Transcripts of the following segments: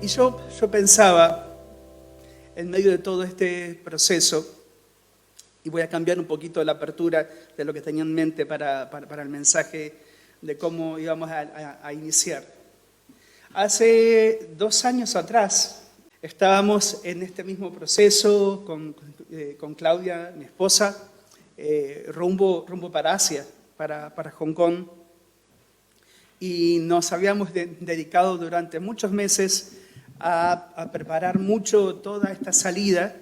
Y yo pensaba, en medio de todo este proceso, y voy a cambiar un poquito la apertura de lo que tenía en mente para el mensaje de cómo íbamos a iniciar. Hace 2 años atrás estábamos en este mismo proceso con Claudia, mi esposa, rumbo para Asia, para Hong Kong. Y nos habíamos dedicado durante muchos meses a preparar mucho toda esta salida.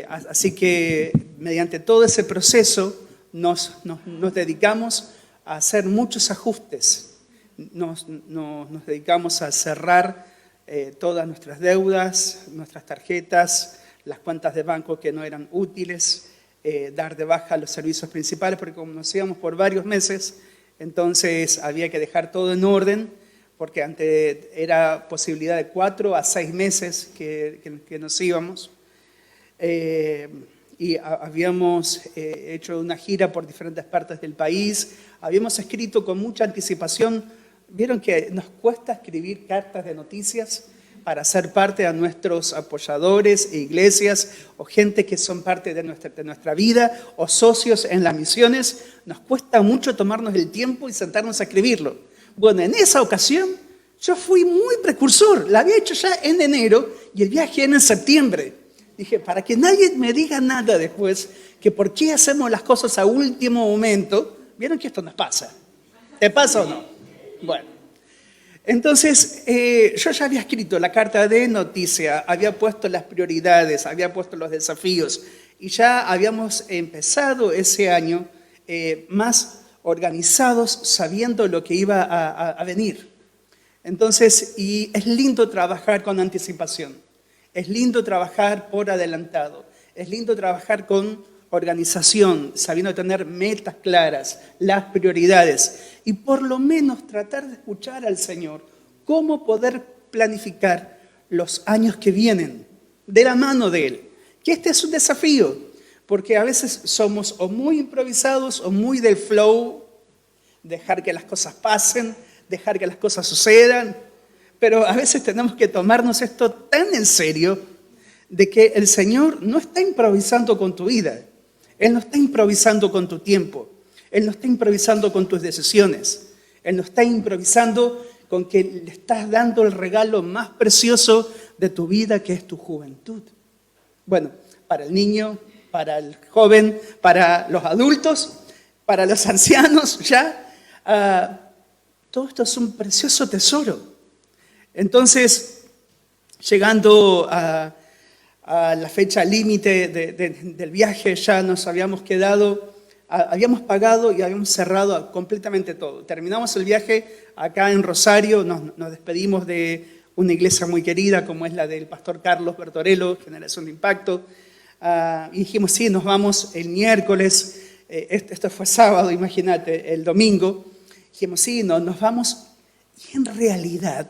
Así que mediante todo ese proceso nos dedicamos a hacer muchos ajustes. Nos dedicamos a cerrar todas nuestras deudas, nuestras tarjetas, las cuentas de banco que no eran útiles, dar de baja los servicios principales, porque como nos íbamos por varios meses, entonces había que dejar todo en orden, porque antes era posibilidad de 4 a 6 meses que nos íbamos. Y habíamos hecho una gira por diferentes partes del país, habíamos escrito con mucha anticipación. Vieron que nos cuesta escribir cartas de noticias para ser parte a nuestros apoyadores e iglesias o gente que son parte de nuestra vida o socios en las misiones. Nos cuesta mucho tomarnos el tiempo y sentarnos a escribirlo. Bueno, en esa ocasión yo fui muy precursor, la había hecho ya en enero y el viaje era en septiembre. Dije, para que nadie me diga nada después, que por qué hacemos las cosas a último momento. ¿Vieron que esto nos pasa? ¿Te pasa o no? Bueno, entonces yo ya había escrito la carta de noticia, había puesto las prioridades, había puesto los desafíos y ya habíamos empezado ese año más organizados, sabiendo lo que iba a venir. Entonces, y es lindo trabajar con anticipación. Es lindo trabajar por adelantado, es lindo trabajar con organización, sabiendo tener metas claras, las prioridades y por lo menos tratar de escuchar al Señor, cómo poder planificar los años que vienen de la mano de Él. Que este es un desafío, porque a veces somos o muy improvisados o muy del flow, dejar que las cosas pasen, dejar que las cosas sucedan. Pero a veces tenemos que tomarnos esto tan en serio de que el Señor no está improvisando con tu vida. Él no está improvisando con tu tiempo. Él no está improvisando con tus decisiones. Él no está improvisando con que le estás dando el regalo más precioso de tu vida, que es tu juventud. Bueno, para el niño, para el joven, para los adultos, para los ancianos, todo esto es un precioso tesoro. Entonces, llegando a la fecha límite del viaje, ya nos habíamos quedado, habíamos pagado y habíamos cerrado completamente todo. Terminamos el viaje acá en Rosario, nos despedimos de una iglesia muy querida como es la del pastor Carlos Bertorello, Generación de Impacto, y dijimos, sí, nos vamos el miércoles, esto fue sábado, imagínate, el domingo, dijimos, sí, nos vamos, y en realidad,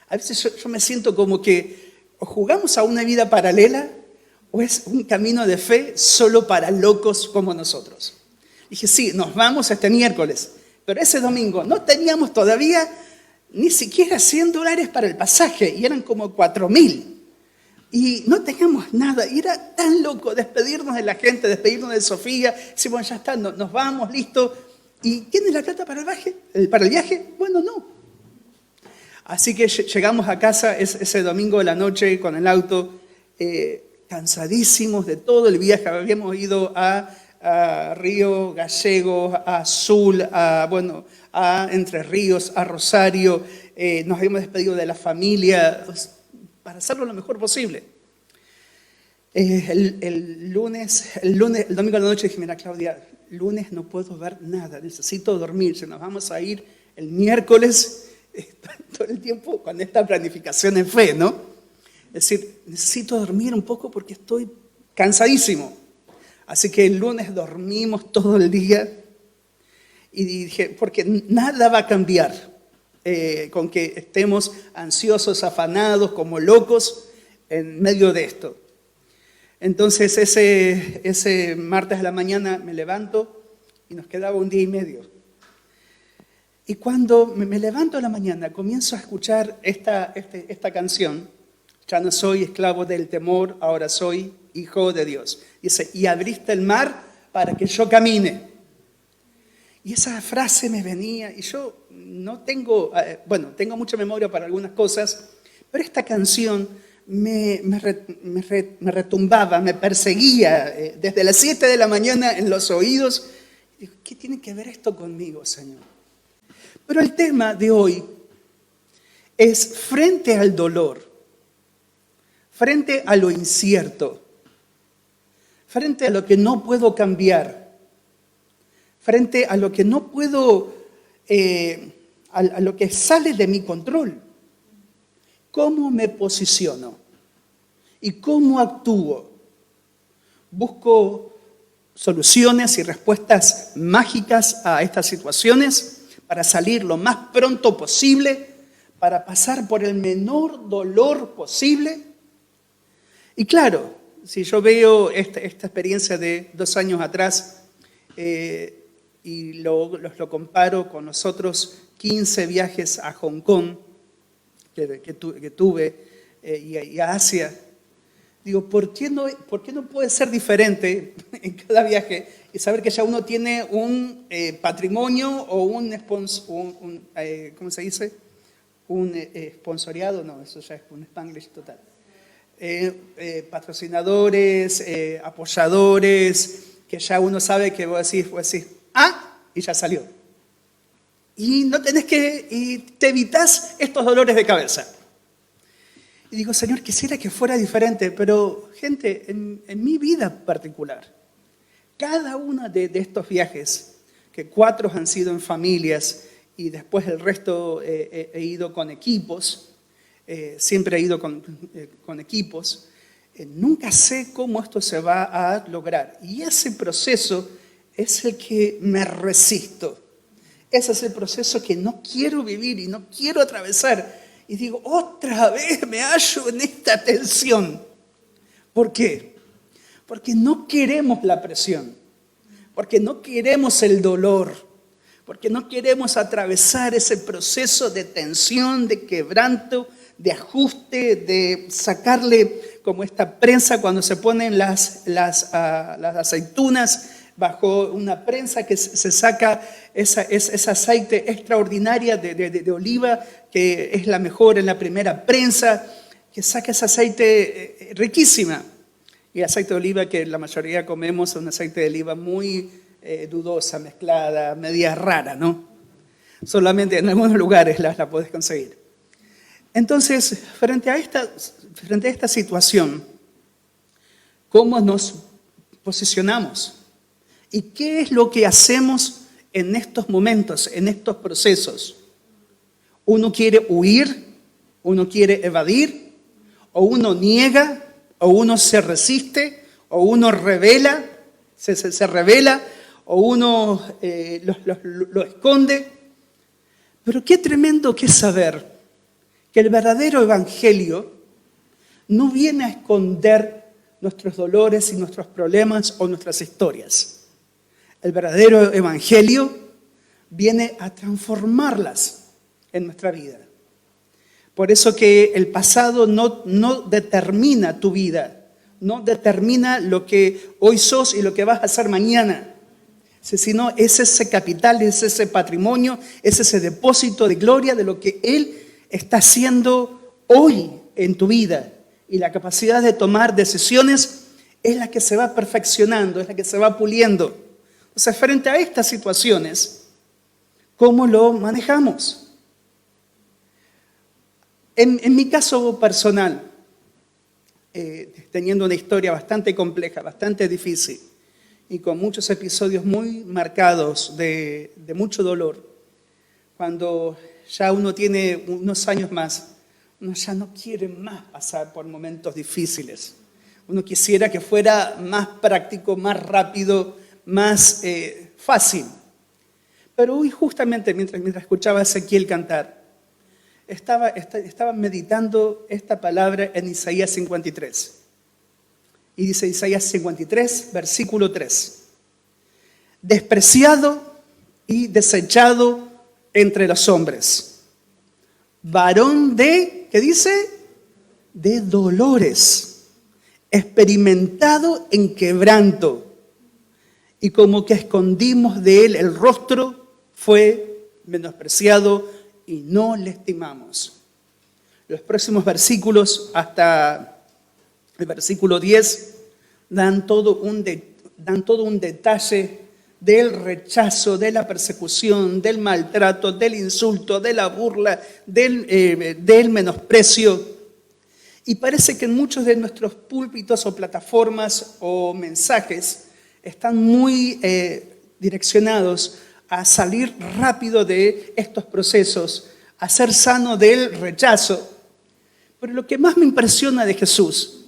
a veces yo me siento como que o jugamos a una vida paralela o es un camino de fe solo para locos como nosotros. Dije, sí, nos vamos este miércoles, pero ese domingo no teníamos todavía ni siquiera $100 para el pasaje y eran como 4,000. Y no teníamos nada y era tan loco despedirnos de la gente, despedirnos de Sofía. Decir, bueno, ya está, nos vamos, listo. ¿Y tienes la plata para el viaje? Bueno, no. Así que llegamos a casa ese domingo de la noche con el auto, cansadísimos de todo el viaje. Habíamos ido a Río Gallegos, a Azul, a Entre Ríos, a Rosario. Nos habíamos despedido de la familia para hacerlo lo mejor posible. El domingo de la noche dije, mira Claudia, lunes no puedo ver nada, necesito dormir. Si nos vamos a ir el miércoles, todo el tiempo con esta planificación en fe, ¿no? Es decir, necesito dormir un poco porque estoy cansadísimo. Así que el lunes dormimos todo el día y dije, porque nada va a cambiar con que estemos ansiosos, afanados, como locos en medio de esto. Entonces ese martes a la mañana me levanto y nos quedaba un día y medio. Y cuando me levanto en la mañana, comienzo a escuchar esta canción. Ya no soy esclavo del temor, ahora soy hijo de Dios. Dice, y abriste el mar para que yo camine. Y esa frase me venía, y yo no tengo, tengo mucha memoria para algunas cosas, pero esta canción me retumbaba, me perseguía desde las 7 de la mañana en los oídos. Y digo, ¿qué tiene que ver esto conmigo, Señor? Pero el tema de hoy es frente al dolor, frente a lo incierto, frente a lo que no puedo cambiar, frente a lo que no puedo, a lo que sale de mi control. ¿Cómo me posiciono? ¿Y cómo actúo? ¿Busco soluciones y respuestas mágicas a estas situaciones para salir lo más pronto posible, para pasar por el menor dolor posible? Y claro, si yo veo esta experiencia de 2 años atrás y lo comparo con los otros 15 viajes a Hong Kong que tuve y a Asia, digo, ¿por qué no puede ser diferente en cada viaje y saber que ya uno tiene un patrimonio o ¿cómo se dice? Un sponsoriado, no, eso ya es un Spanglish total. Patrocinadores, apoyadores, que ya uno sabe que vos decís, y ya salió. Y no tenés y te evitas estos dolores de cabeza. Y digo, Señor, quisiera que fuera diferente, pero gente, en mi vida particular, cada uno de estos viajes, que 4 han sido en familias y después el resto he ido con equipos, siempre he ido con equipos, nunca sé cómo esto se va a lograr. Y ese proceso es el que me resisto. Ese es el proceso que no quiero vivir y no quiero atravesar. Y digo, otra vez me hallo en esta tensión. ¿Por qué? Porque no queremos la presión, porque no queremos el dolor, porque no queremos atravesar ese proceso de tensión, de quebranto, de ajuste, de sacarle como esta prensa cuando se ponen las aceitunas bajo una prensa que se saca ese aceite extraordinaria de oliva, que es la mejor en la primera prensa, que saca ese aceite riquísima. Y el aceite de oliva que la mayoría comemos es un aceite de oliva muy dudosa, mezclada, media rara, ¿no? Solamente en algunos lugares la podés conseguir. Entonces, frente a esta situación, ¿cómo nos posicionamos? ¿Y qué es lo que hacemos en estos momentos, en estos procesos? ¿Uno quiere huir? ¿Uno quiere evadir? ¿O uno niega? ¿O uno se resiste? ¿O uno revela? ¿Se revela? ¿O uno lo esconde? Pero qué tremendo que es saber que el verdadero evangelio no viene a esconder nuestros dolores y nuestros problemas o nuestras historias. El verdadero evangelio viene a transformarlas en nuestra vida. Por eso que el pasado no determina tu vida, no determina lo que hoy sos y lo que vas a hacer mañana, sino es ese capital, es ese patrimonio, es ese depósito de gloria de lo que Él está haciendo hoy en tu vida. Y la capacidad de tomar decisiones es la que se va perfeccionando, es la que se va puliendo. O sea, frente a estas situaciones, ¿cómo lo manejamos? En mi caso personal, teniendo una historia bastante compleja, bastante difícil, y con muchos episodios muy marcados de mucho dolor, cuando ya uno tiene unos años más, uno ya no quiere más pasar por momentos difíciles. Uno quisiera que fuera más práctico, más rápido, más fácil. Pero hoy justamente mientras escuchaba a Ezequiel cantar, estaba meditando esta palabra en Isaías 53. Y dice Isaías 53, versículo 3. Despreciado y desechado entre los hombres. Varón de, ¿qué dice? De dolores, experimentado en quebranto. Y como que escondimos de él el rostro, fue menospreciado y no le estimamos. Los próximos versículos, hasta el versículo 10, dan todo un detalle del rechazo, de la persecución, del maltrato, del insulto, de la burla, del menosprecio. Y parece que en muchos de nuestros púlpitos o plataformas o mensajes están muy direccionados a salir rápido de estos procesos, a ser sano del rechazo. Pero lo que más me impresiona de Jesús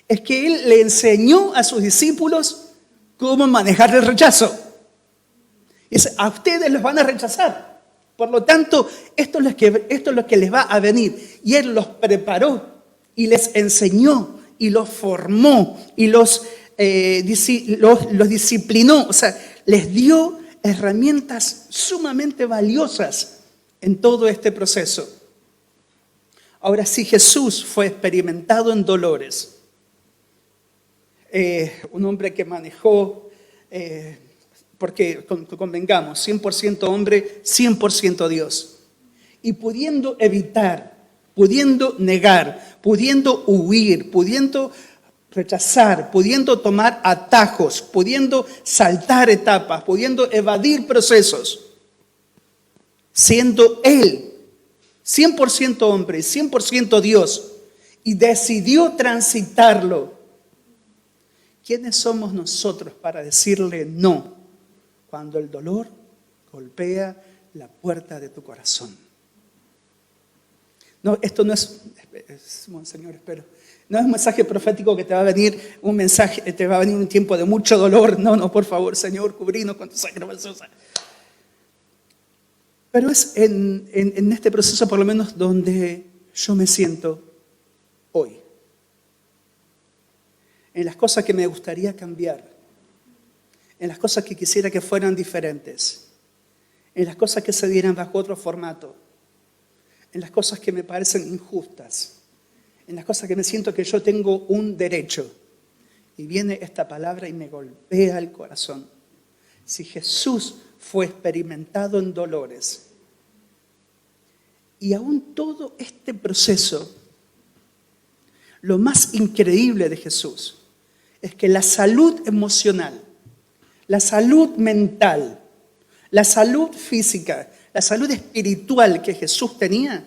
es que Él le enseñó a sus discípulos cómo manejar el rechazo. Dice, a ustedes los van a rechazar. Por lo tanto, esto es lo que les va a venir. Y Él los preparó y les enseñó y los formó y los disciplinó. O sea, les dio herramientas sumamente valiosas en todo este proceso. Ahora, si Jesús fue experimentado en dolores, un hombre que manejó, porque convengamos, 100% hombre, 100% Dios, y pudiendo evitar, pudiendo negar, pudiendo huir, pudiendo rechazar, pudiendo tomar atajos, pudiendo saltar etapas, pudiendo evadir procesos, siendo Él 100% hombre, 100% Dios, y decidió transitarlo. ¿Quiénes somos nosotros para decirle no cuando el dolor golpea la puerta de tu corazón? No, esto no es Monseñor, espero. No es un mensaje profético que te va a venir te va a venir un tiempo de mucho dolor. No, por favor, Señor, cubrinos con tu sangre preciosa. Pero es en este proceso, por lo menos, donde yo me siento hoy. En las cosas que me gustaría cambiar. En las cosas que quisiera que fueran diferentes. En las cosas que se dieran bajo otro formato. En las cosas que me parecen injustas. En las cosas que me siento que yo tengo un derecho. Y viene esta palabra y me golpea el corazón. Si Jesús fue experimentado en dolores, y aún todo este proceso, lo más increíble de Jesús es que la salud emocional, la salud mental, la salud física, la salud espiritual que Jesús tenía,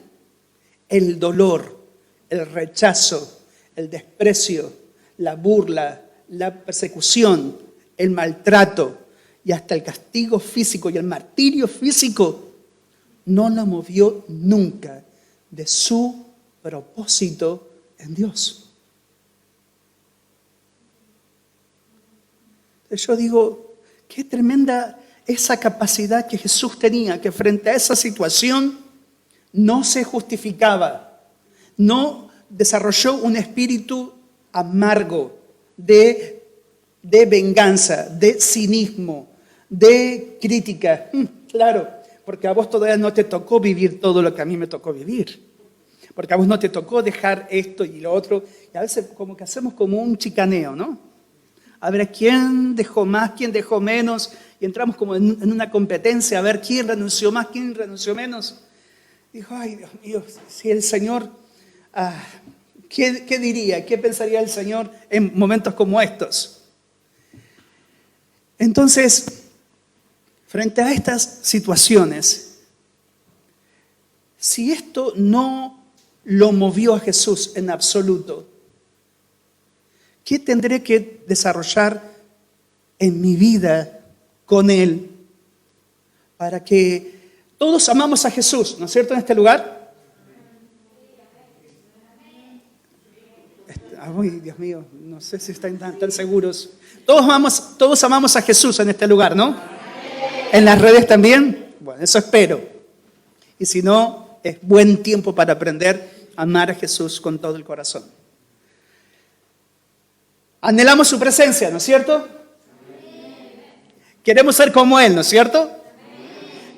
el dolor, el rechazo, el desprecio, la burla, la persecución, el maltrato y hasta el castigo físico y el martirio físico no lo movió nunca de su propósito en Dios. Yo digo, qué tremenda esa capacidad que Jesús tenía, que frente a esa situación no se justificaba, no desarrolló un espíritu amargo de venganza, de cinismo, de crítica. Claro, porque a vos todavía no te tocó vivir todo lo que a mí me tocó vivir. Porque a vos no te tocó dejar esto y lo otro. Y a veces como que hacemos como un chicaneo, ¿no? A ver quién dejó más, quién dejó menos. Y entramos como en una competencia a ver quién renunció más, quién renunció menos. Dijo, ay Dios mío, si el Señor, ¿qué diría? ¿Qué pensaría el Señor en momentos como estos? Entonces, frente a estas situaciones, si esto no lo movió a Jesús en absoluto, ¿qué tendré que desarrollar en mi vida con Él para que todos amamos a Jesús, ¿no es cierto, en este lugar? Ay, Dios mío, no sé si están tan seguros. Todos amamos a Jesús en este lugar, ¿no? ¿En las redes también? Bueno, eso espero. Y si no, es buen tiempo para aprender a amar a Jesús con todo el corazón. Anhelamos su presencia, ¿no es cierto? Queremos ser como Él, ¿no es cierto?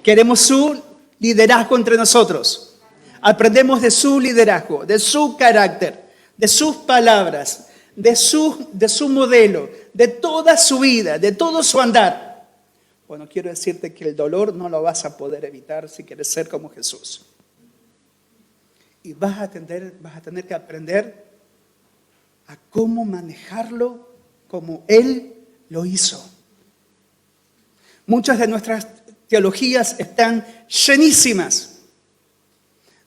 Queremos su liderazgo entre nosotros. Aprendemos de su liderazgo, de su carácter, de sus palabras, de su modelo, de toda su vida, de todo su andar. Bueno, quiero decirte que el dolor no lo vas a poder evitar si quieres ser como Jesús. Y vas a tener que aprender a cómo manejarlo como Él lo hizo. Muchas de nuestras teologías están llenísimas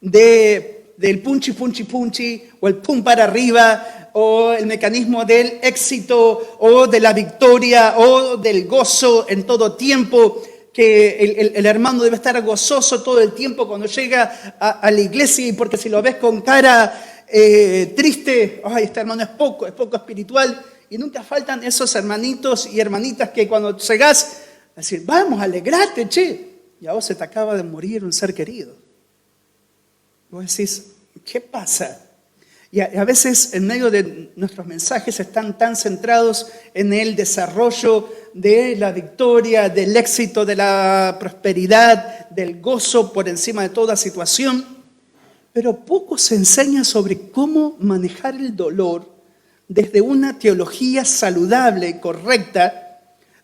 del punchi, punchi, punchi, o el pum para arriba, o el mecanismo del éxito, o de la victoria, o del gozo en todo tiempo, que el hermano debe estar gozoso todo el tiempo cuando llega a la iglesia, y porque si lo ves con cara triste, ay, este hermano es poco espiritual, y nunca faltan esos hermanitos y hermanitas que cuando llegás, decir, vamos, alegrate, che, y a vos se te acaba de morir un ser querido. Vos decís, ¿qué pasa? Y a veces en medio de nuestros mensajes están tan centrados en el desarrollo de la victoria, del éxito, de la prosperidad, del gozo por encima de toda situación, pero poco se enseña sobre cómo manejar el dolor desde una teología saludable y correcta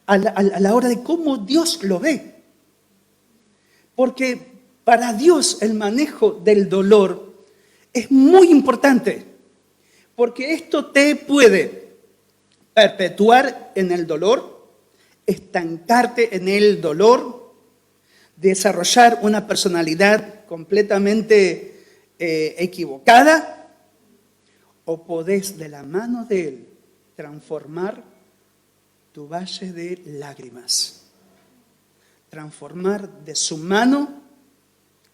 a la hora de cómo Dios lo ve. Porque para Dios el manejo del dolor es muy importante, porque esto te puede perpetuar en el dolor, estancarte en el dolor, desarrollar una personalidad completamente equivocada, o podés de la mano de Él transformar tu valle de lágrimas, transformar de su mano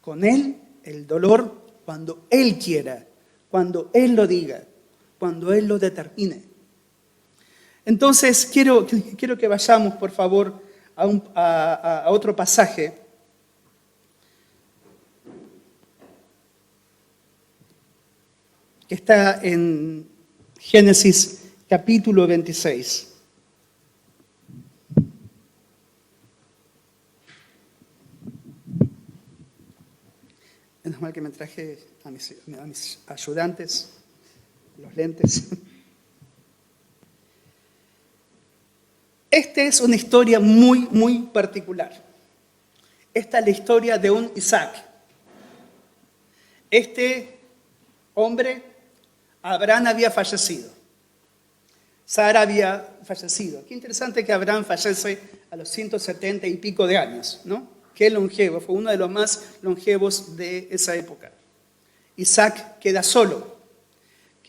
con Él el dolor cuando Él quiera, cuando Él lo diga, cuando Él lo determine. Entonces, quiero que vayamos, por favor, a otro pasaje. Que está en Génesis capítulo 26. Menos mal que me traje a mis ayudantes, los lentes. Esta es una historia muy, muy particular. Esta es la historia de un Isaac. Este hombre, Abraham había fallecido. Sara había fallecido. Qué interesante que Abraham fallece a los 170 y pico de años, ¿no? Qué longevo, fue uno de los más longevos de esa época. Isaac queda solo.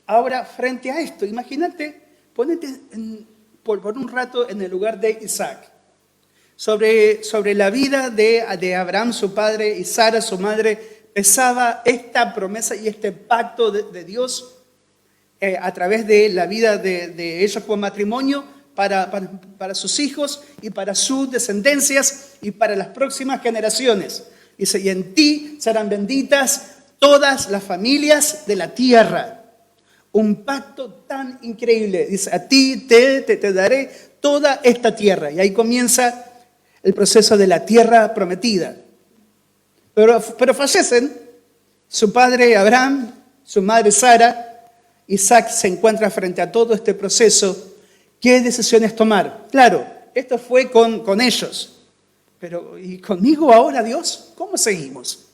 Ahora, frente a esto, imagínate, ponete por un rato en el lugar de Isaac. Sobre la vida de Abraham, su padre, y Sara, su madre, pesaba esta promesa y este pacto de Dios a través de la vida de ellos como matrimonio para sus hijos y para sus descendencias y para las próximas generaciones. Dice, y en ti serán benditas todas las familias de la tierra. Un pacto tan increíble. Dice, a ti te daré toda esta tierra. Y ahí comienza el proceso de la tierra prometida. Pero fallecen su padre Abraham, su madre Sara. Isaac se encuentra frente a todo este proceso. ¿Qué decisiones tomar? Claro, esto fue con ellos. Pero ¿y conmigo ahora, Dios? ¿Cómo seguimos?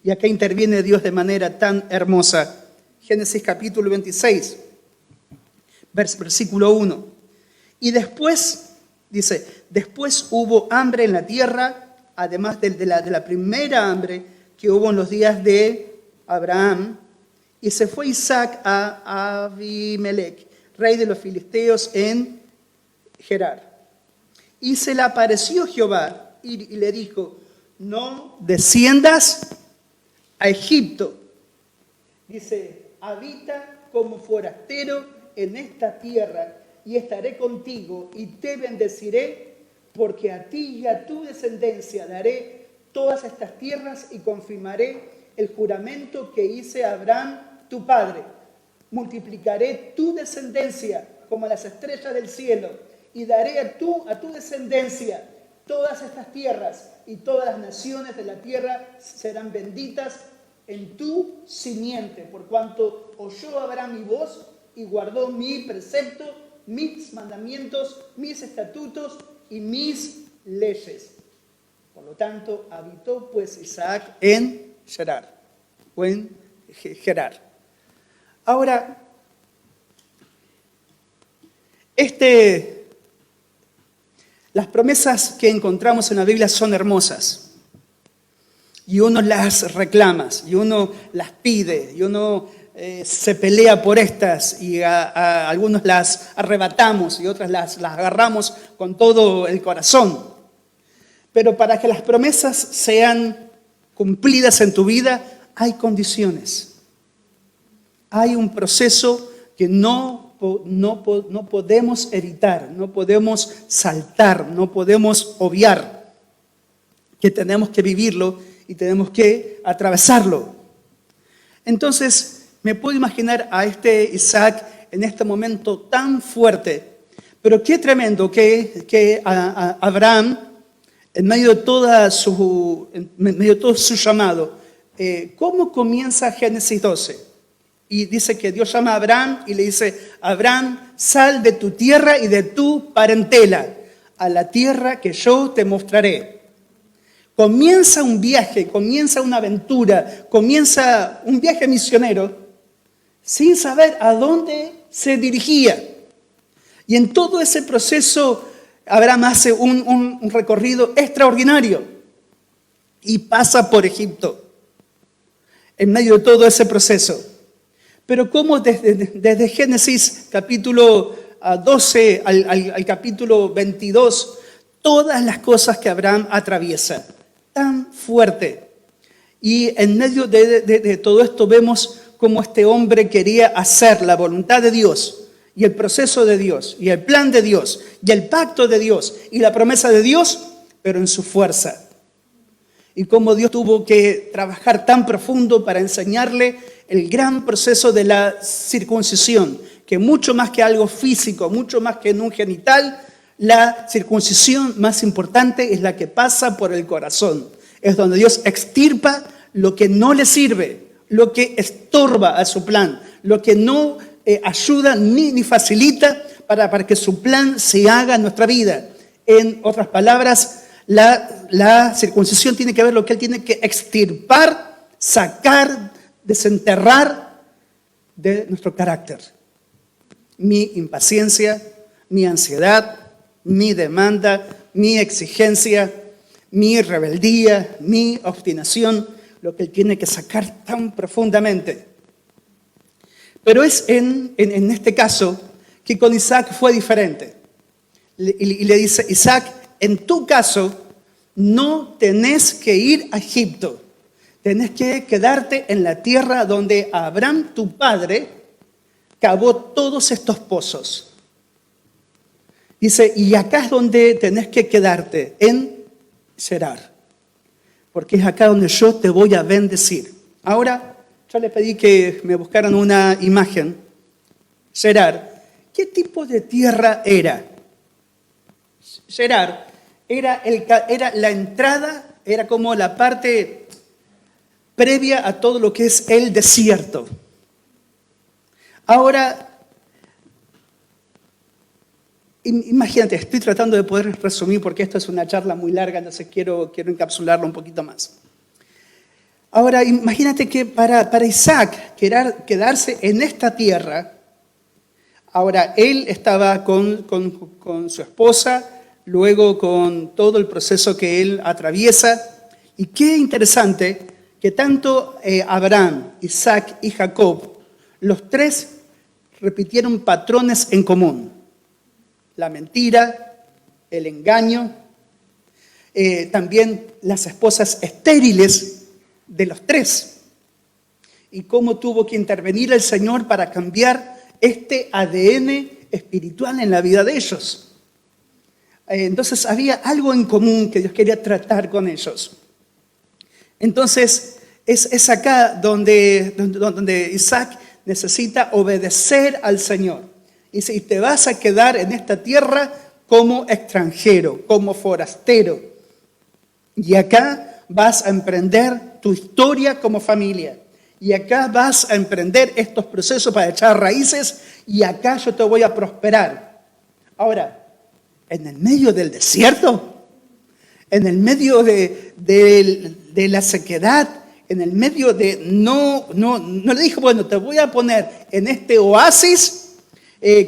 Y acá interviene Dios de manera tan hermosa. Génesis capítulo 26, versículo 1. Y después, dice, después hubo hambre en la tierra, además de la primera hambre que hubo en los días de Abraham, y se fue Isaac a Abimelech, rey de los filisteos en Gerar. Y se le apareció Jehová y le dijo, no desciendas a Egipto. Dice, habita como forastero en esta tierra y estaré contigo y te bendeciré, porque a ti y a tu descendencia daré todas estas tierras y confirmaré el juramento que hice a Abraham, tu padre. Multiplicaré tu descendencia como las estrellas del cielo y daré a tu descendencia Todas estas tierras y todas las naciones de la tierra serán benditas en tu simiente, por cuanto oyó Abraham mi voz y guardó mi precepto, mis mandamientos, mis estatutos y mis leyes. Por lo tanto, habitó pues Isaac en Gerar, o en Gerar. Ahora, las promesas que encontramos en la Biblia son hermosas. Y uno las reclama, y uno las pide, y uno se pelea por estas, y a algunos las arrebatamos, y otras las agarramos con todo el corazón. Pero para que las promesas sean cumplidas en tu vida, hay condiciones. Hay un proceso que no podemos evitar, no podemos saltar, no podemos obviar, que tenemos que vivirlo y tenemos que atravesarlo. Entonces, me puedo imaginar a este Isaac en este momento tan fuerte, pero qué tremendo que a Abraham, en medio de todo su llamado, ¿cómo comienza Génesis 12? Y dice que Dios llama a Abraham y le dice: Abraham, sal de tu tierra y de tu parentela a la tierra que yo te mostraré. Comienza un viaje, comienza una aventura, comienza un viaje misionero sin saber a dónde se dirigía. Y en todo ese proceso Abraham hace un recorrido extraordinario y pasa por Egipto en medio de todo ese proceso. Pero cómo desde Génesis capítulo 12 al capítulo 22, todas las cosas que Abraham atraviesa, tan fuerte. Y en medio de todo esto vemos cómo este hombre quería hacer la voluntad de Dios y el proceso de Dios y el plan de Dios y el pacto de Dios y la promesa de Dios, pero en su fuerza. Y cómo Dios tuvo que trabajar tan profundo para enseñarle el gran proceso de la circuncisión, que mucho más que algo físico, mucho más que en un genital, la circuncisión más importante es la que pasa por el corazón. Es donde Dios extirpa lo que no le sirve, lo que estorba a su plan, lo que no ayuda ni facilita para que su plan se haga en nuestra vida. En otras palabras, la circuncisión tiene que ver lo que Él tiene que extirpar, sacar, desenterrar de nuestro carácter. Mi impaciencia, mi ansiedad, mi demanda, mi exigencia, mi rebeldía, mi obstinación, lo que Él tiene que sacar tan profundamente. Pero es en este caso que con Isaac fue diferente. Y le dice: Isaac, en tu caso no tenés que ir a Egipto. Tenés que quedarte en la tierra donde Abraham, tu padre, cavó todos estos pozos. Dice, y acá es donde tenés que quedarte, en Gerar, porque es acá donde yo te voy a bendecir. Ahora, yo le pedí que me buscaran una imagen. Gerar, ¿qué tipo de tierra era? Gerar era la entrada, era como la parte previa a todo lo que es el desierto. Ahora, imagínate, estoy tratando de poder resumir porque esto es una charla muy larga, entonces quiero encapsularlo un poquito más. Ahora, imagínate que para Isaac quedarse en esta tierra, ahora él estaba con su esposa, luego con todo el proceso que él atraviesa, y qué interesante que tanto Abraham, Isaac y Jacob, los tres repitieron patrones en común. La mentira, el engaño, también las esposas estériles de los tres. Y cómo tuvo que intervenir el Señor para cambiar este ADN espiritual en la vida de ellos. Entonces había algo en común que Dios quería tratar con ellos. Entonces es acá donde Isaac necesita obedecer al Señor. Y si te vas a quedar en esta tierra como extranjero, como forastero. Y acá vas a emprender tu historia como familia. Y acá vas a emprender estos procesos para echar raíces y acá yo te voy a prosperar. Ahora, en el medio del desierto, en el medio de la sequedad, en el medio de no le dijo, bueno, te voy a poner en este oasis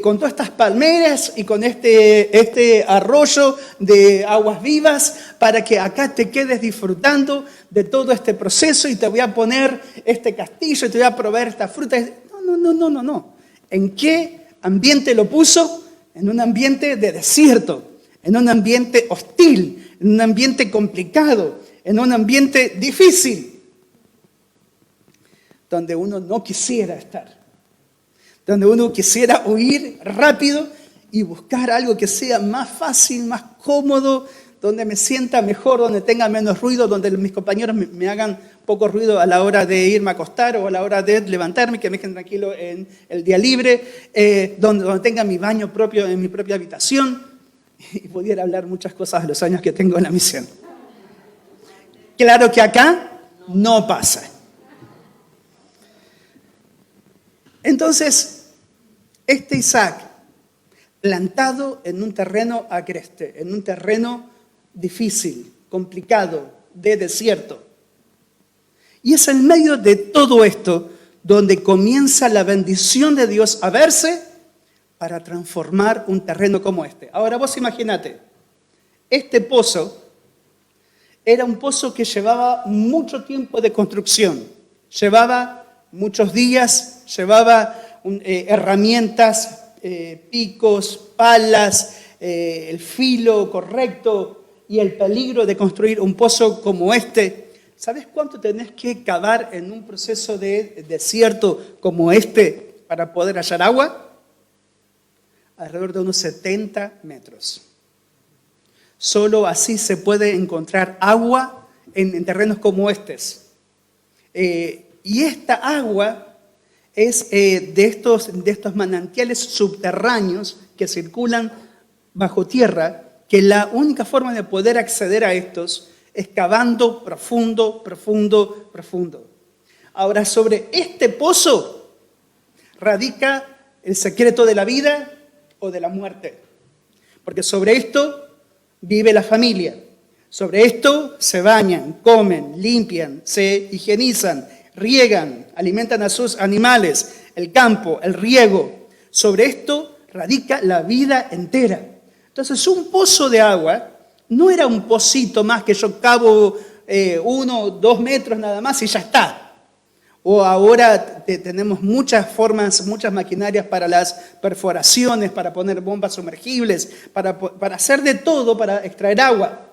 con todas estas palmeras y con este arroyo de aguas vivas para que acá te quedes disfrutando de todo este proceso y te voy a poner este castillo y te voy a proveer esta fruta. No. ¿En qué ambiente lo puso? En un ambiente de desierto, en un ambiente hostil, en un ambiente complicado, en un ambiente difícil, donde uno no quisiera estar, donde uno quisiera huir rápido y buscar algo que sea más fácil, más cómodo, donde me sienta mejor, donde tenga menos ruido, donde mis compañeros me hagan poco ruido a la hora de irme a acostar o a la hora de levantarme, que me dejen tranquilo en el día libre, donde tenga mi baño propio en mi propia habitación y pudiera hablar muchas cosas de los años que tengo en la misión. Claro que acá no pasa. Entonces, este Isaac, plantado en un terreno agreste, en un terreno difícil, complicado, de desierto. Y es en medio de todo esto donde comienza la bendición de Dios a verse para transformar un terreno como este. Ahora vos imagínate, este pozo era un pozo que llevaba mucho tiempo de construcción, llevaba muchos días, llevaba herramientas, picos, palas, el filo correcto y el peligro de construir un pozo como este. ¿Sabes cuánto tenés que cavar en un proceso de desierto como este para poder hallar agua? Alrededor de unos 70 metros. Solo así se puede encontrar agua en terrenos como estos. Y esta agua es de estos manantiales subterráneos que circulan bajo tierra, que la única forma de poder acceder a estos es cavando profundo. Ahora, sobre este pozo radica el secreto de la vida o de la muerte. Porque sobre esto vive la familia. Sobre esto se bañan, comen, limpian, se higienizan, riegan, alimentan a sus animales, el campo, el riego. Sobre esto radica la vida entera. Entonces, un pozo de agua no era un pocito más que yo cavo 1 o 2 metros nada más y ya está. O ahora tenemos muchas formas, muchas maquinarias para las perforaciones, para poner bombas sumergibles, para hacer de todo para extraer agua.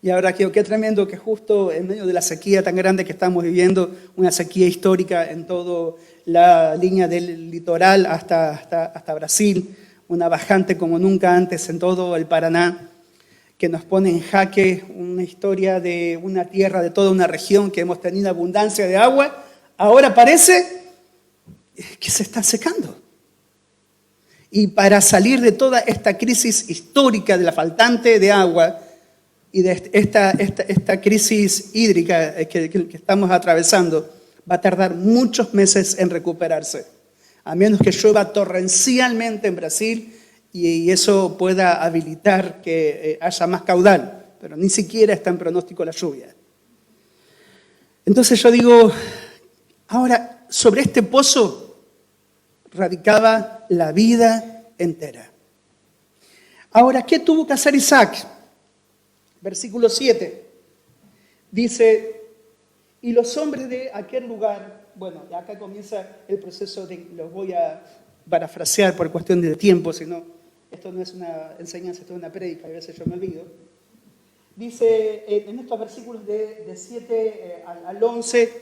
Y ahora qué tremendo que justo en medio de la sequía tan grande que estamos viviendo, una sequía histórica en toda la línea del litoral hasta Brasil, una bajante como nunca antes en todo el Paraná, que nos pone en jaque una historia de una tierra, de toda una región que hemos tenido abundancia de agua, ahora parece que se está secando. Y para salir de toda esta crisis histórica de la faltante de agua y de esta crisis hídrica que estamos atravesando, va a tardar muchos meses en recuperarse, a menos que llueva torrencialmente en Brasil y eso pueda habilitar que haya más caudal, pero ni siquiera está en pronóstico la lluvia. Entonces yo digo, ahora, sobre este pozo radicaba la vida entera. Ahora, ¿qué tuvo que hacer Isaac? Versículo 7, dice, y los hombres de aquel lugar, bueno, acá comienza el proceso los voy a parafrasear por cuestión de tiempo, sino esto no es una enseñanza, esto es una prédica, a veces yo me olvido. Dice, en estos versículos de 7 al 11,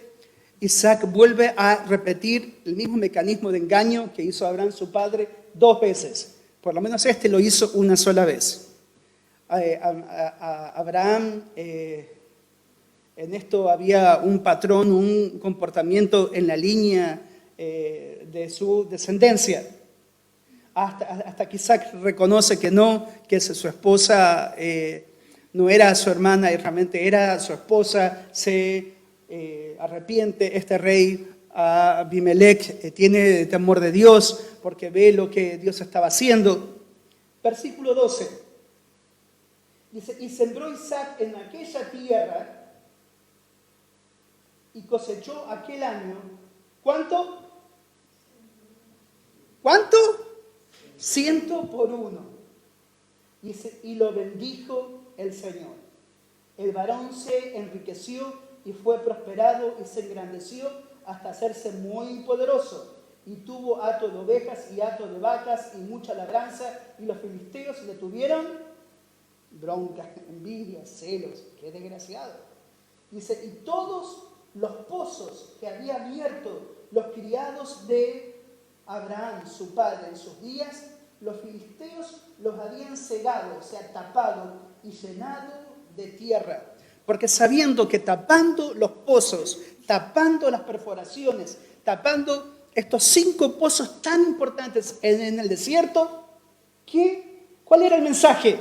Isaac vuelve a repetir el mismo mecanismo de engaño que hizo Abraham, su padre, 2 veces. Por lo menos este lo hizo una sola vez. Abraham, en esto había un patrón, un comportamiento en la línea de su descendencia. hasta que Isaac reconoce que no, que su esposa no era su hermana y realmente era su esposa, se arrepiente este rey Abimelech, tiene temor de Dios porque ve lo que Dios estaba haciendo. Versículo 12. Dice, y sembró Isaac en aquella tierra y cosechó aquel año. ¿Cuánto? ¿Cuánto? 100 por 1. Dice, y lo bendijo el Señor. El varón se enriqueció y fue prosperado y se engrandeció hasta hacerse muy poderoso. Y tuvo hato de ovejas y hato de vacas y mucha labranza. Y los filisteos le tuvieron bronca, envidia, celos. ¡Qué desgraciado! Dice, y todos los pozos que había abierto los criados de Abraham, su padre, en sus días, los filisteos los habían cegado, o sea, tapado y llenado de tierra. Porque sabiendo que tapando los pozos, tapando las perforaciones, tapando estos 5 pozos tan importantes en el desierto, ¿cuál era el mensaje?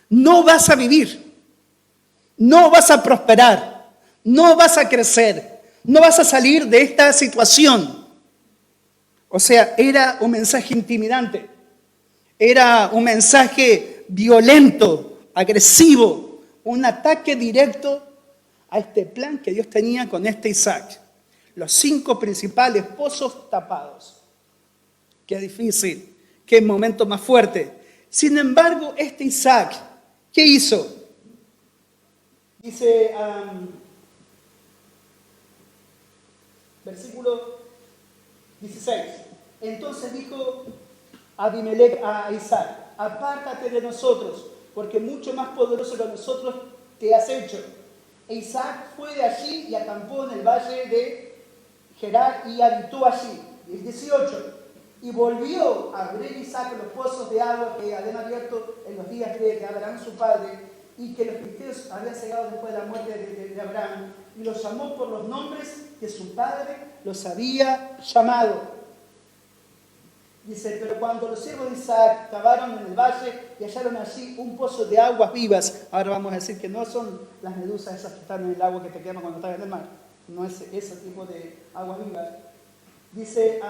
No vas a vivir, no vas a prosperar, no vas a crecer, no vas a salir de esta situación. O sea, era un mensaje intimidante, era un mensaje violento, agresivo, un ataque directo a este plan que Dios tenía con este Isaac. Los 5 principales pozos tapados. Qué difícil, qué momento más fuerte. Sin embargo, este Isaac, ¿qué hizo? Dice, versículo 16. Entonces dijo Abimelech a Isaac, apártate de nosotros, porque mucho más poderoso que nosotros te has hecho. E Isaac fue de allí y acampó en el valle de Gerar y habitó allí. 18. Y volvió a abrir Isaac los pozos de agua que habían abierto en los días de Abraham su padre, y que los filisteos habían cegado después de la muerte de Abraham, y los llamó por los nombres que su padre los había llamado. Dice, pero cuando los siervos de Isaac cavaron en el valle y hallaron allí un pozo de aguas vivas, ahora vamos a decir que no son las medusas esas que están en el agua que te queman cuando estás en el mar, no es ese tipo de aguas vivas. Dice,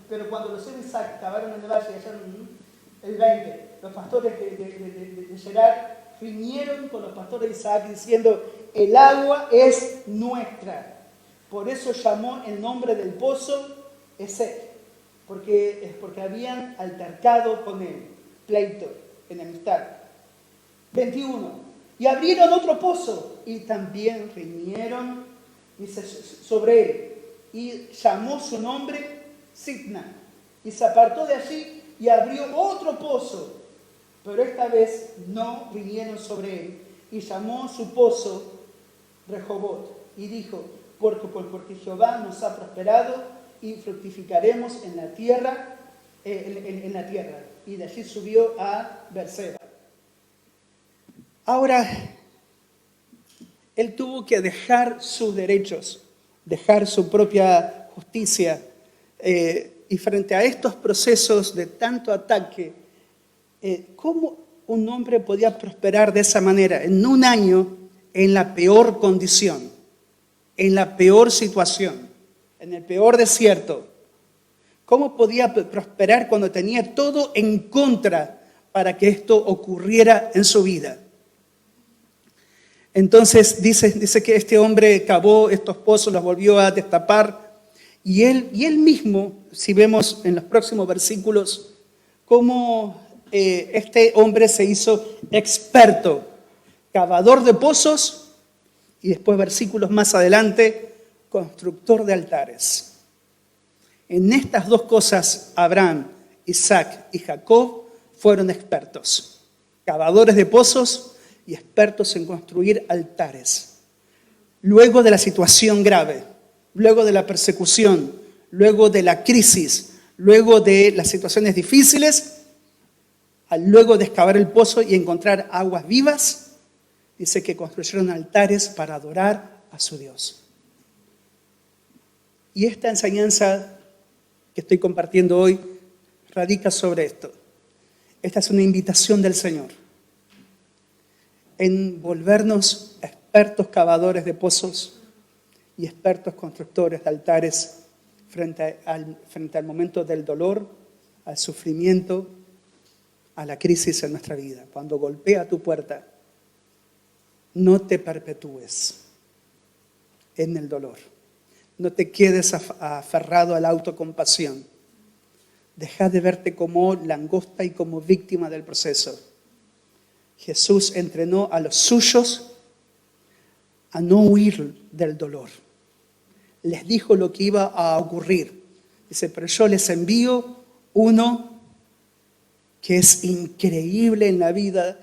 pero cuando los siervos de Isaac cavaron en el valle y hallaron el 20, los pastores de Gerar riñeron con los pastores de Isaac diciendo, el agua es nuestra. Por eso llamó el nombre del pozo Esek, porque habían altercado con él, pleito, enemistad. 21. Y abrieron otro pozo y también riñeron sobre él. Y llamó su nombre Sitna. Y se apartó de allí y abrió otro pozo. Pero esta vez no riñeron sobre él. Y llamó su pozo Rehobot. Y dijo, porque Jehová nos ha prosperado y fructificaremos en la tierra. Y de allí subió a Berseba. Ahora, él tuvo que dejar sus derechos, dejar su propia justicia. Y frente a estos procesos de tanto ataque, ¿cómo un hombre podía prosperar de esa manera? En un año, en la peor condición, en la peor situación, en el peor desierto. ¿Cómo podía prosperar cuando tenía todo en contra para que esto ocurriera en su vida? Entonces dice que este hombre cavó estos pozos, los volvió a destapar, y él mismo, si vemos en los próximos versículos, cómo este hombre se hizo experto, cavador de pozos, y después versículos más adelante, constructor de altares. En estas 2 cosas, Abraham, Isaac y Jacob fueron expertos, cavadores de pozos y expertos en construir altares. Luego de la situación grave, luego de la persecución, luego de la crisis, luego de las situaciones difíciles, luego de excavar el pozo y encontrar aguas vivas, dice que construyeron altares para adorar a su Dios. Y esta enseñanza que estoy compartiendo hoy radica sobre esto. Esta es una invitación del Señor en volvernos expertos cavadores de pozos y expertos constructores de altares frente al momento del dolor, al sufrimiento, a la crisis en nuestra vida. Cuando golpea tu puerta, no te perpetúes en el dolor. No te quedes aferrado a la autocompasión. Deja de verte como langosta y como víctima del proceso. Jesús entrenó a los suyos a no huir del dolor. Les dijo lo que iba a ocurrir. Dice, pero yo les envío uno que es increíble en la vida.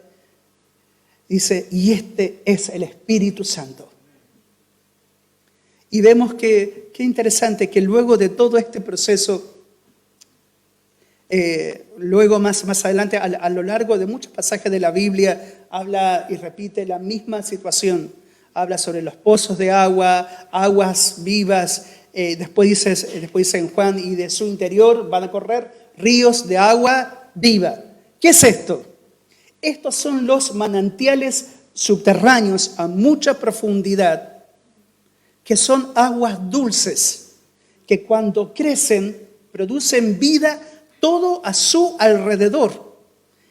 Dice, y este es el Espíritu Santo. Y vemos que, qué interesante, que luego de todo este proceso, luego más adelante, a lo largo de muchos pasajes de la Biblia, habla y repite la misma situación. Habla sobre los pozos de agua, aguas vivas. Después dice en Juan, y de su interior van a correr ríos de agua viva. ¿Qué es esto? Estos son los manantiales subterráneos a mucha profundidad, que son aguas dulces, que cuando crecen producen vida todo a su alrededor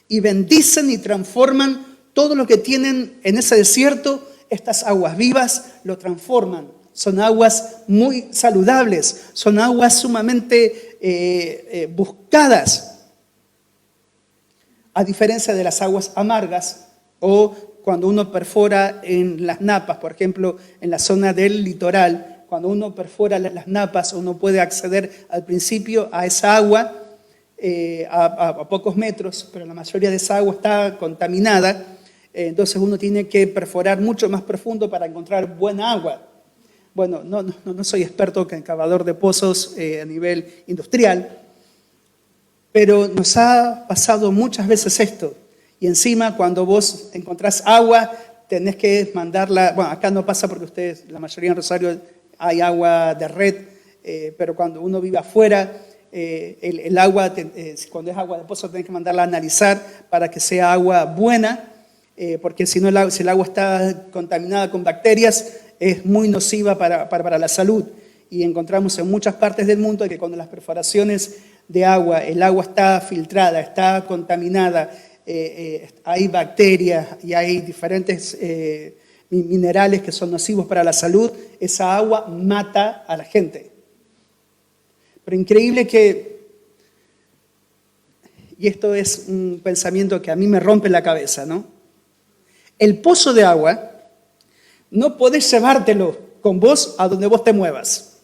y bendicen y transforman todo lo que tienen en ese desierto. Estas aguas vivas lo transforman. Son aguas muy saludables, son aguas sumamente buscadas, a diferencia de las aguas amargas o cuando uno perfora en las napas, por ejemplo, en la zona del litoral. Cuando uno perfora las napas, uno puede acceder al principio a esa agua a pocos metros, pero la mayoría de esa agua está contaminada. Entonces uno tiene que perforar mucho más profundo para encontrar buena agua. Bueno, no soy experto en cavador de pozos a nivel industrial, pero nos ha pasado muchas veces esto. Y encima, cuando vos encontrás agua, tenés que mandarla. Bueno, acá no pasa porque ustedes, la mayoría en Rosario, hay agua de red, pero cuando uno vive afuera, el agua, cuando es agua de pozo, tenés que mandarla a analizar para que sea agua buena, porque si no, si el agua está contaminada con bacterias, es muy nociva para la salud. Y encontramos en muchas partes del mundo que cuando las perforaciones de agua, el agua está filtrada, está contaminada, hay bacterias y hay diferentes minerales que son nocivos para la salud, esa agua mata a la gente. Pero increíble que, y esto es un pensamiento que a mí me rompe la cabeza, ¿no? El pozo de agua no podés llevártelo con vos a donde vos te muevas.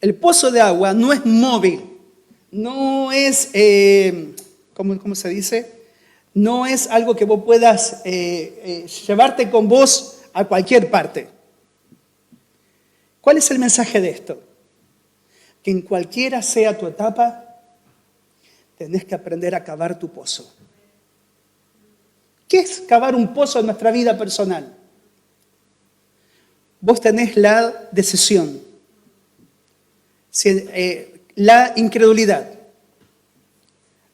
El pozo de agua no es móvil, no es, ¿cómo se dice? No es algo que vos puedas llevarte con vos a cualquier parte. ¿Cuál es el mensaje de esto? Que en cualquiera sea tu etapa, tenés que aprender a cavar tu pozo. ¿Qué es cavar un pozo en nuestra vida personal? Vos tenés la decisión, la incredulidad,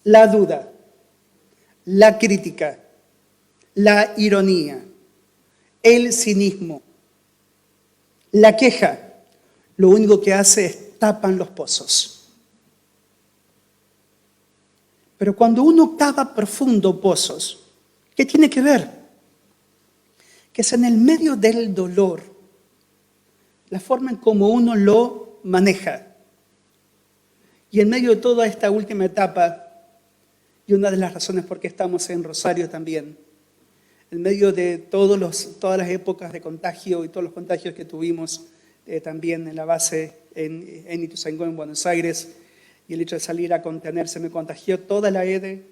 la duda, la crítica, la ironía, el cinismo, la queja. Lo único que hace es tapan los pozos. Pero cuando uno cava profundo pozos, ¿qué tiene que ver? Que es en el medio del dolor, la forma en cómo uno lo maneja. Y en medio de toda esta última etapa, y una de las razones por qué estamos en Rosario también, en medio de todas las épocas de contagio y todos los contagios que tuvimos también en la base en Ituzaingó, en Buenos Aires, y el hecho de salir a contenerse, me contagió toda la EDE,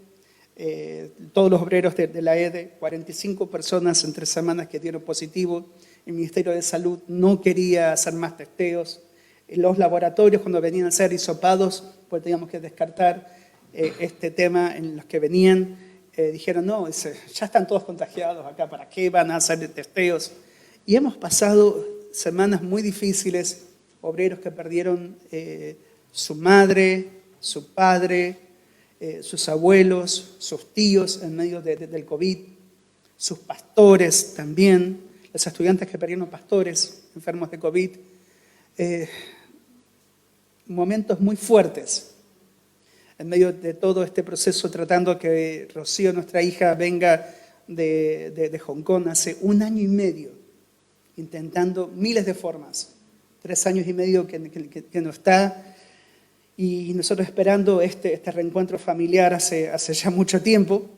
todos los obreros de la EDE, 45 personas en 3 semanas que dieron positivo. El Ministerio de Salud no quería hacer más testeos. Los laboratorios, cuando venían a ser hisopados, pues teníamos que descartar este tema en los que venían. Dijeron, no, ya están todos contagiados acá, ¿para qué van a hacer testeos? Y hemos pasado semanas muy difíciles obreros que perdieron su madre, su padre, sus abuelos, sus tíos en medio del COVID, sus pastores también, los estudiantes que perdieron pastores enfermos de COVID. Momentos muy fuertes en medio de todo este proceso, tratando que Rocío, nuestra hija, venga de Hong Kong hace 1 año y medio, intentando miles de formas, 3 años y medio que no está, y nosotros esperando este reencuentro familiar hace ya mucho tiempo,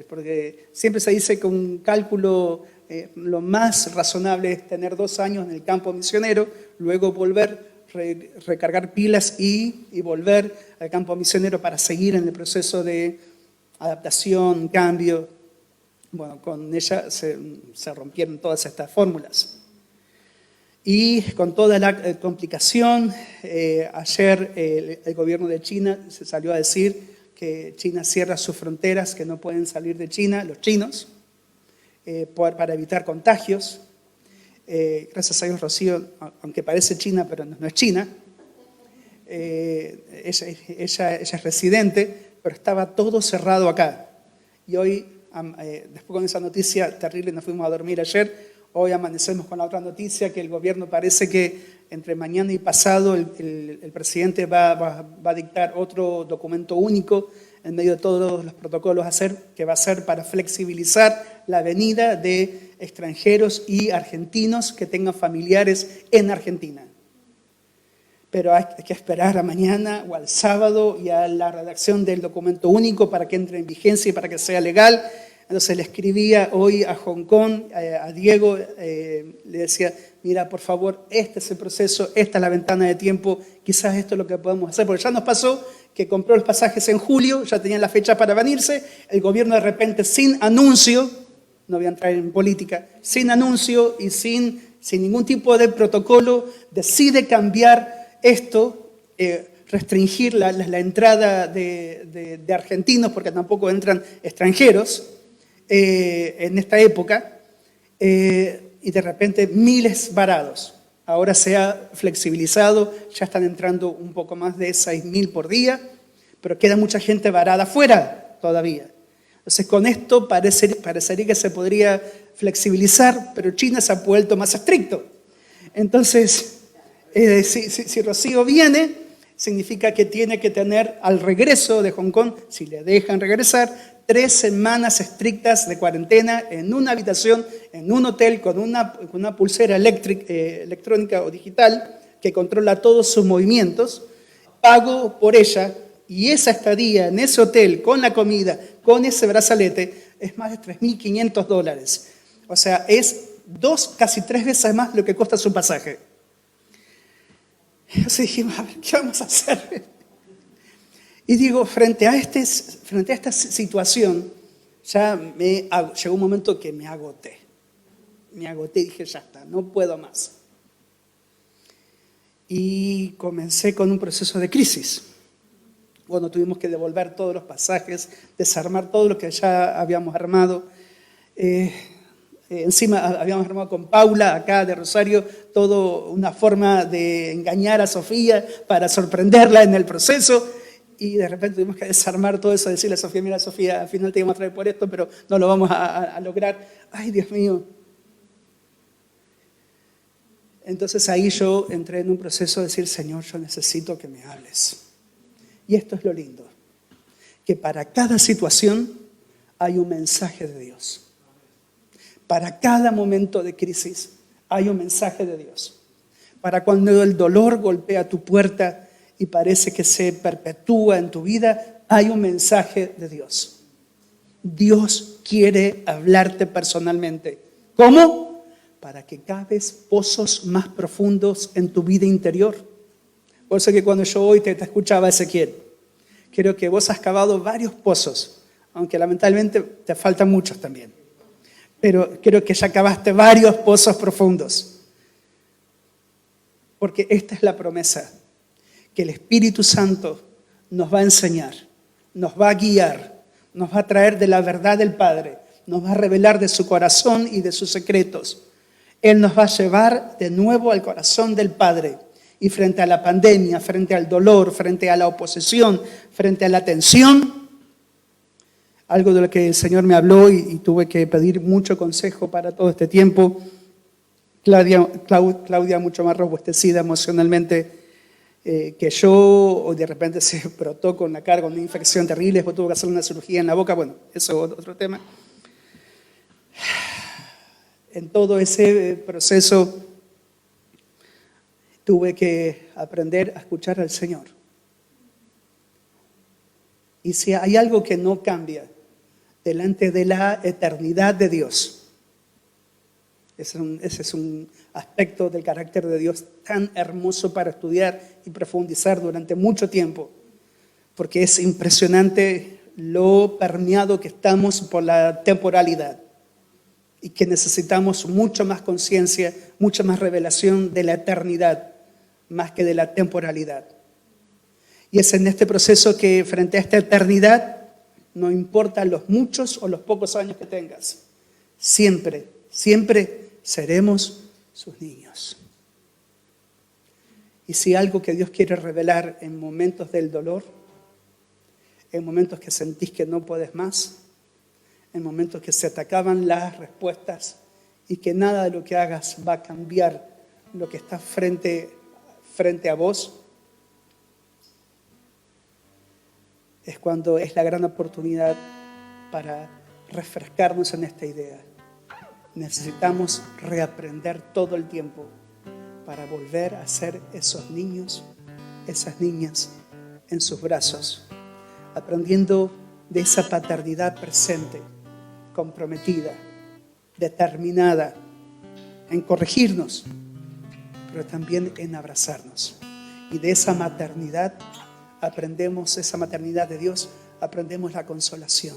porque siempre se dice que un cálculo, lo más razonable es tener 2 años en el campo misionero, luego volver, recargar pilas y volver al campo misionero para seguir en el proceso de adaptación, cambio. Bueno, con ella se rompieron todas estas fórmulas. Y con toda la complicación, ayer el gobierno de China se salió a decir que China cierra sus fronteras, que no pueden salir de China los chinos, para evitar contagios. Gracias a Dios, Rocío, aunque parece China, pero no es China, ella es residente, pero estaba todo cerrado acá. Y hoy, después con esa noticia terrible, nos fuimos a dormir ayer. Hoy amanecemos con la otra noticia, que el gobierno parece que entre mañana y pasado el presidente va a dictar otro documento único en medio de todos los protocolos que va a ser para flexibilizar la venida de extranjeros y argentinos que tengan familiares en Argentina. Pero hay que esperar a mañana o al sábado y a la redacción del documento único para que entre en vigencia y para que sea legal. Entonces le escribía hoy a Hong Kong, a Diego, le decía, mira, por favor, este es el proceso, esta es la ventana de tiempo, quizás esto es lo que podemos hacer, porque ya nos pasó que compró los pasajes en julio, ya tenían la fecha para venirse, el gobierno de repente sin anuncio, no voy a entrar en política, sin anuncio y sin ningún tipo de protocolo, decide cambiar esto, restringir la entrada de argentinos, porque tampoco entran extranjeros en esta época, y de repente miles varados. Ahora se ha flexibilizado, ya están entrando un poco más de 6.000 por día, pero queda mucha gente varada afuera todavía. Entonces con esto parecería que se podría flexibilizar, pero China se ha vuelto más estricto. Entonces, si Rocío viene, significa que tiene que tener al regreso de Hong Kong, si le dejan regresar, 3 semanas estrictas de cuarentena en una habitación, en un hotel, con una pulsera electrónica o digital que controla todos sus movimientos, pago por ella, y esa estadía en ese hotel, con la comida, con ese brazalete, es más de $3.500. O sea, es 2, casi 3 veces más lo que cuesta su pasaje. Entonces dijimos, a ver, ¿qué vamos a hacer? Y digo, frente a esta situación, ya llegó un momento que me agoté. Me agoté y dije, ya está, no puedo más. Y comencé con un proceso de crisis. Bueno, tuvimos que devolver todos los pasajes, desarmar todo lo que ya habíamos armado. Encima habíamos armado con Paula, acá de Rosario, toda una forma de engañar a Sofía para sorprenderla en el proceso. Y de repente tuvimos que desarmar todo eso, decirle a Sofía, mira Sofía, al final te íbamos a traer por esto, pero no lo vamos a lograr. Ay, Dios mío. Entonces ahí yo entré en un proceso de decir, Señor, yo necesito que me hables. Y esto es lo lindo, que para cada situación hay un mensaje de Dios. Para cada momento de crisis hay un mensaje de Dios. Para cuando el dolor golpea tu puerta y parece que se perpetúa en tu vida, hay un mensaje de Dios. Dios quiere hablarte personalmente. ¿Cómo? Para que caves pozos más profundos en tu vida interior. Por eso que cuando yo hoy te escuchaba, Ezequiel, creo que vos has cavado varios pozos, aunque lamentablemente te faltan muchos también. Pero creo que ya cavaste varios pozos profundos. Porque esta es la promesa, que el Espíritu Santo nos va a enseñar, nos va a guiar, nos va a traer de la verdad del Padre, nos va a revelar de su corazón y de sus secretos. Él nos va a llevar de nuevo al corazón del Padre Y frente a la pandemia, frente al dolor, frente a la oposición, frente a la tensión, algo de lo que el Señor me habló y tuve que pedir mucho consejo para todo este tiempo. Claudia mucho más robustecida emocionalmente que yo, o de repente se brotó con la carga, una infección terrible, después tuvo que hacer una cirugía en la boca, bueno, eso es otro tema. En todo ese proceso tuve que aprender a escuchar al Señor. Y si hay algo que no cambia delante de la eternidad de Dios, ese es un aspecto del carácter de Dios tan hermoso para estudiar y profundizar durante mucho tiempo, porque es impresionante lo permeado que estamos por la temporalidad y que necesitamos mucho más conciencia, mucha más revelación de la eternidad, más que de la temporalidad. Y es en este proceso que frente a esta eternidad, no importa los muchos o los pocos años que tengas, siempre seremos sus niños. Y si algo que Dios quiere revelar en momentos del dolor, en momentos que sentís que no puedes más, en momentos que se te acaban las respuestas y que nada de lo que hagas va a cambiar lo que está frente a vos, es cuando es la gran oportunidad para refrescarnos en esta idea. Necesitamos reaprender todo el tiempo para volver a ser esos niños, esas niñas en sus brazos, aprendiendo de esa paternidad presente, comprometida, determinada en corregirnos, pero también en abrazarnos. Y de esa maternidad aprendemos, esa maternidad de Dios, aprendemos la consolación,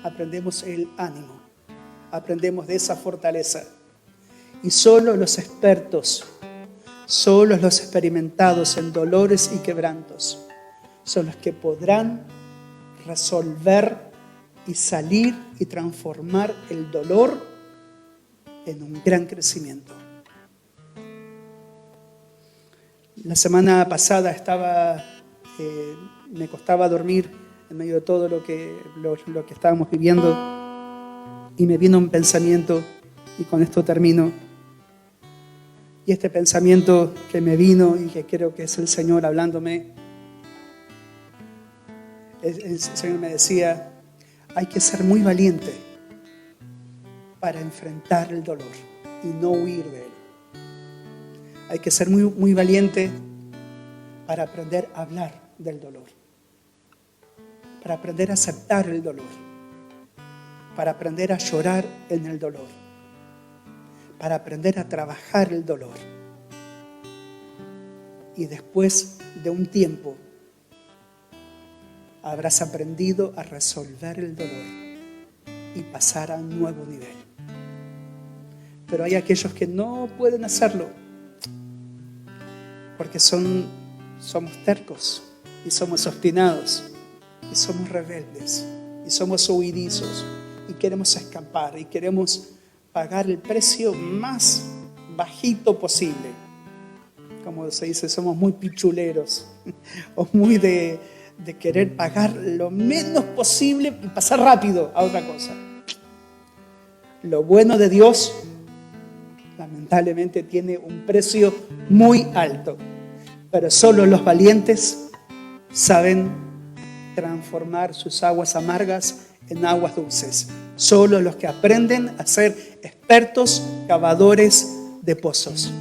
aprendemos el ánimo, aprendemos de esa fortaleza. Y solo los expertos, solo los experimentados en dolores y quebrantos, son los que podrán resolver y salir y transformar el dolor en un gran crecimiento. La semana pasada me costaba dormir en medio de todo lo que estábamos viviendo, y me vino un pensamiento, y con esto termino. Y este pensamiento que me vino y que creo que es el Señor hablándome, el Señor me decía: hay que ser muy valiente para enfrentar el dolor y no huir de él. Hay que ser muy, muy valiente para aprender a hablar del dolor, para aprender a aceptar el dolor, para aprender a llorar en el dolor, para aprender a trabajar el dolor. Y después de un tiempo habrás aprendido a resolver el dolor y pasar a un nuevo nivel. Pero hay aquellos que no pueden hacerlo porque somos tercos y somos obstinados y somos rebeldes y somos huidizos y queremos escapar y queremos pagar el precio más bajito posible. Como se dice, somos muy pichuleros o muy de querer pagar lo menos posible y pasar rápido a otra cosa. Lo bueno de Dios, lamentablemente, tiene un precio muy alto, pero solo los valientes saben transformar sus aguas amargas en aguas dulces. Solo los que aprenden a ser expertos cavadores de pozos.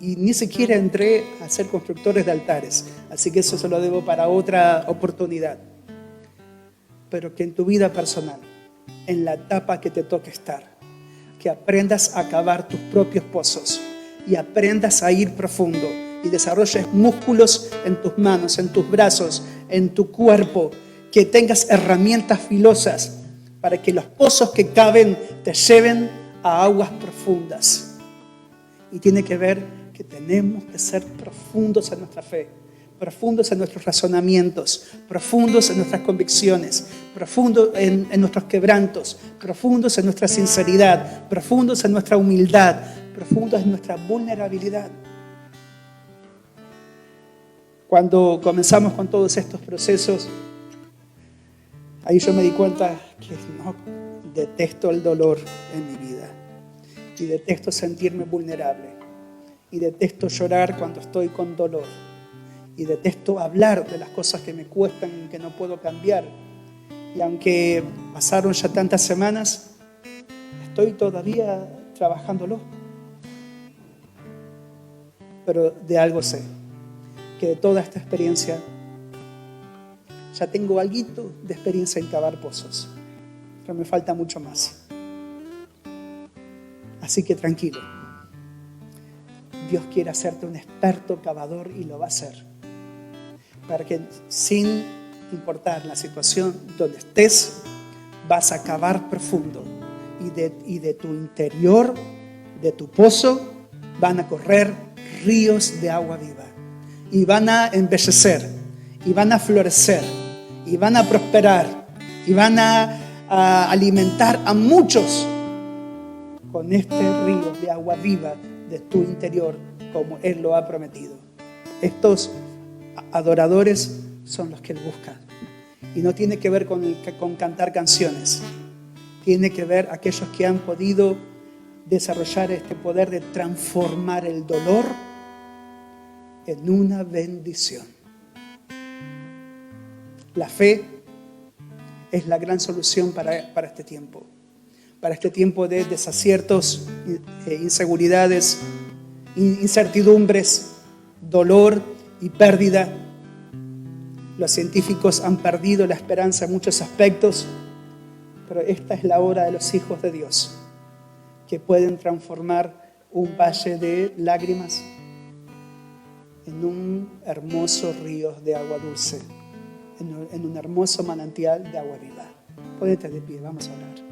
Y ni siquiera entré a ser constructores de altares, así que eso se lo debo para otra oportunidad. Pero que en tu vida personal, en la etapa que te toque estar, que aprendas a cavar tus propios pozos y aprendas a ir profundo y desarrolles músculos en tus manos, en tus brazos, en tu cuerpo, que tengas herramientas filosas para que los pozos que caben te lleven a aguas profundas. Y tiene que ver que tenemos que ser profundos en nuestra fe, profundos en nuestros razonamientos, profundos en nuestras convicciones, profundos en nuestros quebrantos, profundos en nuestra sinceridad, profundos en nuestra humildad, profundos en nuestra vulnerabilidad. Cuando comenzamos con todos estos procesos, ahí yo me di cuenta que no, detesto el dolor en mi vida. Y detesto sentirme vulnerable. Y detesto llorar cuando estoy con dolor. Y detesto hablar de las cosas que me cuestan y que no puedo cambiar. Y aunque pasaron ya tantas semanas, estoy todavía trabajándolo. Pero de algo sé, que de toda esta experiencia ya tengo algo de experiencia en cavar pozos, pero me falta mucho más. Así que tranquilo, Dios quiere hacerte un experto cavador y lo va a hacer, para que sin importar la situación donde estés, vas a cavar profundo y de tu interior, de tu pozo, van a correr ríos de agua viva y van a embellecer y van a florecer y van a prosperar y van a alimentar a muchos con este río de agua viva de tu interior, como Él lo ha prometido. Estos adoradores son los que Él busca. Y no tiene que ver con cantar canciones. Tiene que ver aquellos que han podido desarrollar este poder de transformar el dolor en una bendición. La fe es la gran solución para este tiempo. Para este tiempo de desaciertos, inseguridades, incertidumbres, dolor y pérdida. Los científicos han perdido la esperanza en muchos aspectos, pero esta es la hora de los hijos de Dios, que pueden transformar un valle de lágrimas en un hermoso río de agua dulce, en un hermoso manantial de agua viva. Póngate de pie, vamos a orar.